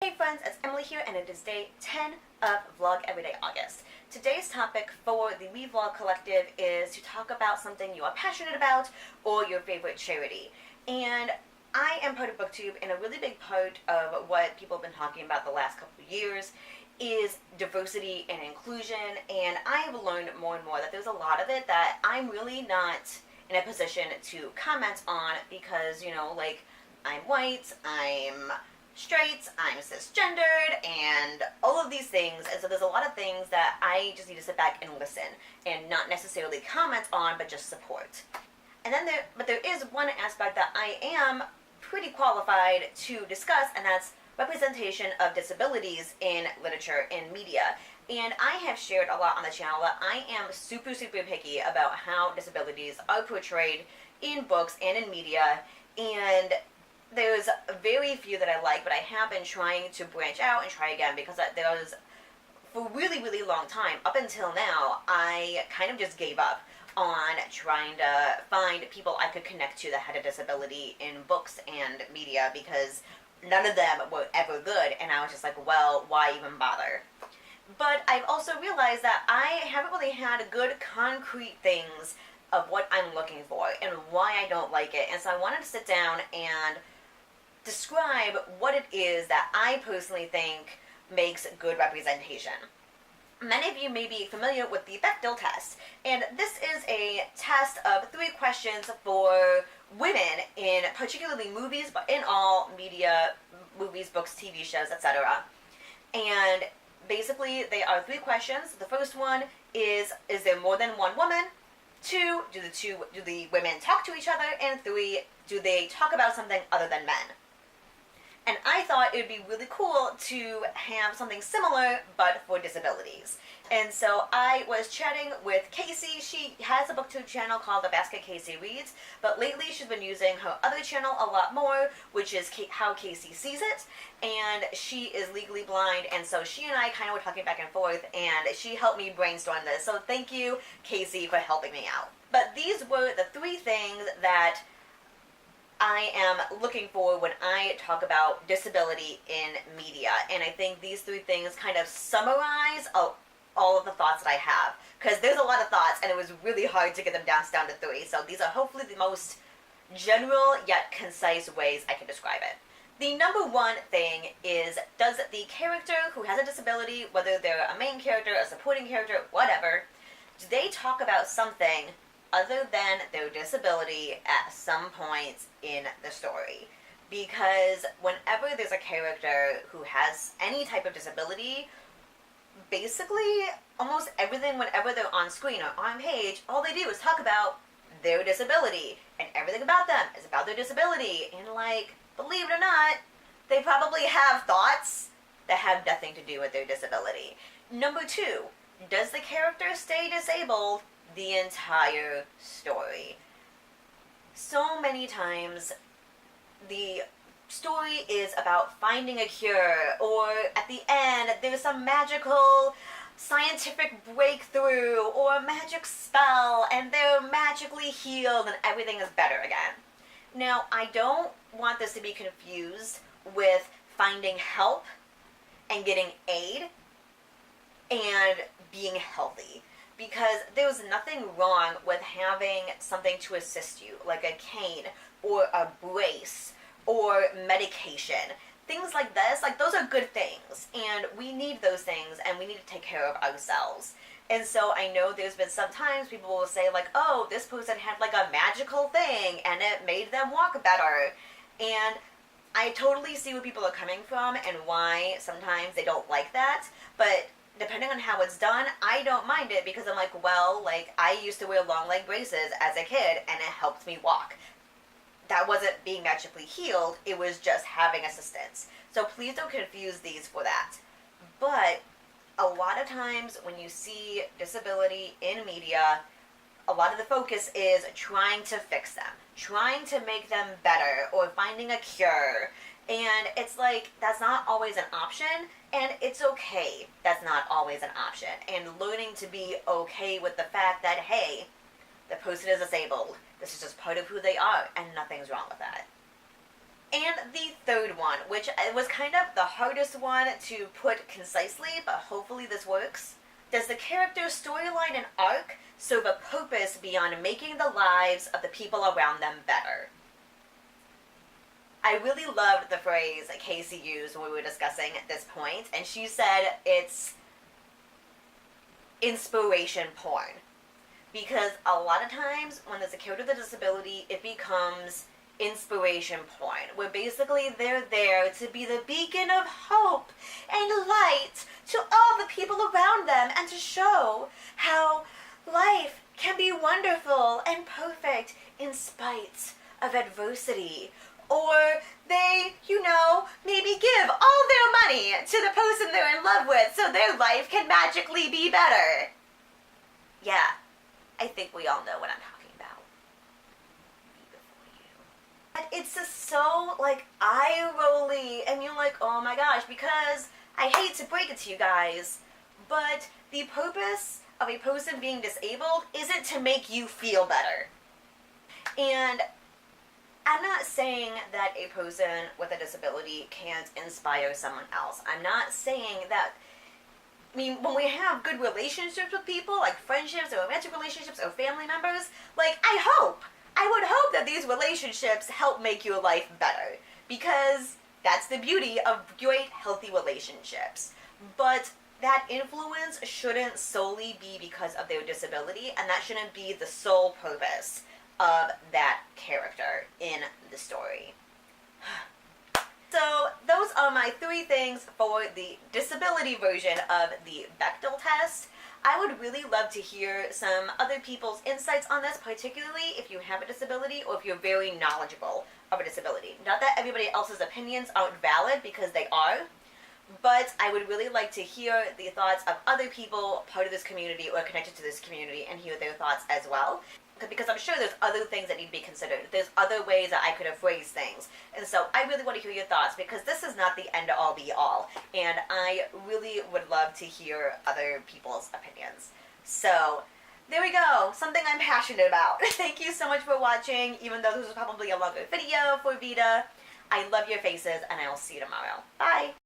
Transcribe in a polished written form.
Hey friends, it's Emily here, and it is day 10 of Vlog Everyday August. Today's topic for the We Vlog Collective is to talk about something you are passionate about or your favorite charity. And I am part of BookTube, and a really big part of what people have been talking about the last couple of years is diversity and inclusion, and I have learned more and more that there's a lot of it that I'm really not in a position to comment on because, like, I'm white, I'm straight, I'm cisgendered, and all of these things, and so there's a lot of things that I just need to sit back and listen and not necessarily comment on, but just support. And then there is one aspect that I am pretty qualified to discuss, and that's representation of disabilities in literature and media. And I have shared a lot on the channel that I am super picky about how disabilities are portrayed in books and in media, and there's very few that I like, but I have been trying to branch out and try again because there was, for a really long time, up until now, I kind of just gave up on trying to find people I could connect to that had a disability in books and media because none of them were ever good, and I was just like, well, why even bother? But I've also realized that I haven't really had good concrete things of what I'm looking for and why I don't like it, and so I wanted to sit down and describe what it is that I personally think makes good representation. Many of you may be familiar with the Bechdel Test, and this is a test of 3 questions for women in particularly movies, but in all media, movies, books, TV shows, etc. And basically, they are 3 questions. The first one is there more than one woman? 2, do the women talk to each other? And 3, do they talk about something other than men? And I thought it would be really cool to have something similar, but for disabilities. And so I was chatting with Casey. She has a BookTube channel called The Basket Casey Reads, but lately she's been using her other channel a lot more, which is How Casey Sees It. And she is legally blind, and so she and I kind of were talking back and forth, and she helped me brainstorm this. So thank you, Casey, for helping me out. But these were the 3 things that I am looking for when I talk about disability in media, and I think these 3 things kind of summarize all of the thoughts that I have, because there's a lot of thoughts and it was really hard to get them down to 3, so these are hopefully the most general yet concise ways I can describe it. The number 1 thing is, does the character who has a disability, whether they're a main character, a supporting character, whatever, do they talk about something other than their disability at some point in the story? Because whenever there's a character who has any type of disability, basically almost everything, whenever they're on screen or on page, all they do is talk about their disability, and everything about them is about their disability, and like, believe it or not, they probably have thoughts that have nothing to do with their disability. Number 2, does the character stay disabled the entire story? So many times the story is about finding a cure, or at the end there's some magical scientific breakthrough or a magic spell and they're magically healed and everything is better again. Now, I don't want this to be confused with finding help and getting aid and being healthy, because there's nothing wrong with having something to assist you, like a cane or a brace or medication. Things like this, like, those are good things, and we need those things, and we need to take care of ourselves. And so I know there's been some times people will say, like, oh, this person had like a magical thing and it made them walk better. And I totally see where people are coming from and why sometimes they don't like that, but depending on how it's done, I don't mind it, because I'm like, well, like, I used to wear long leg braces as a kid and it helped me walk. That wasn't being magically healed, it was just having assistance. So please don't confuse these for that. But a lot of times when you see disability in media, a lot of the focus is trying to fix them, trying to make them better, or finding a cure. And it's like, that's not always an option, and it's okay that's not always an option. And learning to be okay with the fact that, hey, the person is disabled. This is just part of who they are, and nothing's wrong with that. And the third one, which was kind of the hardest one to put concisely, but hopefully this works. Does the character's storyline and arc serve a purpose beyond making the lives of the people around them better? I really loved the phrase that Casey used when we were discussing this point, and she said it's inspiration porn. Because a lot of times when there's a character with a disability, it becomes inspiration porn, where basically they're there to be the beacon of hope and light to all the people around them and to show how life can be wonderful and perfect in spite of adversity. Or they, maybe give all their money to the person they're in love with so their life can magically be better. Yeah, I think we all know what I'm talking about. But it's just so, eye-rolly, and you're like, oh my gosh, because I hate to break it to you guys, but the purpose of a person being disabled isn't to make you feel better. And I'm not saying that a person with a disability can't inspire someone else. I'm not saying that. When we have good relationships with people, like friendships or romantic relationships or family members, I would hope that these relationships help make your life better. Because that's the beauty of great, healthy relationships. But that influence shouldn't solely be because of their disability, and that shouldn't be the sole purpose of that character in the story. So those are my 3 things for the disability version of the Bechdel test. I would really love to hear some other people's insights on this, particularly if you have a disability or if you're very knowledgeable of a disability. Not that everybody else's opinions aren't valid, because they are, but I would really like to hear the thoughts of other people part of this community or connected to this community and hear their thoughts as well. Because I'm sure there's other things that need to be considered. There's other ways that I could have phrased things. And so I really want to hear your thoughts, because this is not the end-all be-all. And I really would love to hear other people's opinions. So there we go. Something I'm passionate about. Thank you so much for watching, even though this was probably a longer video for VEDA. I love your faces, and I will see you tomorrow. Bye!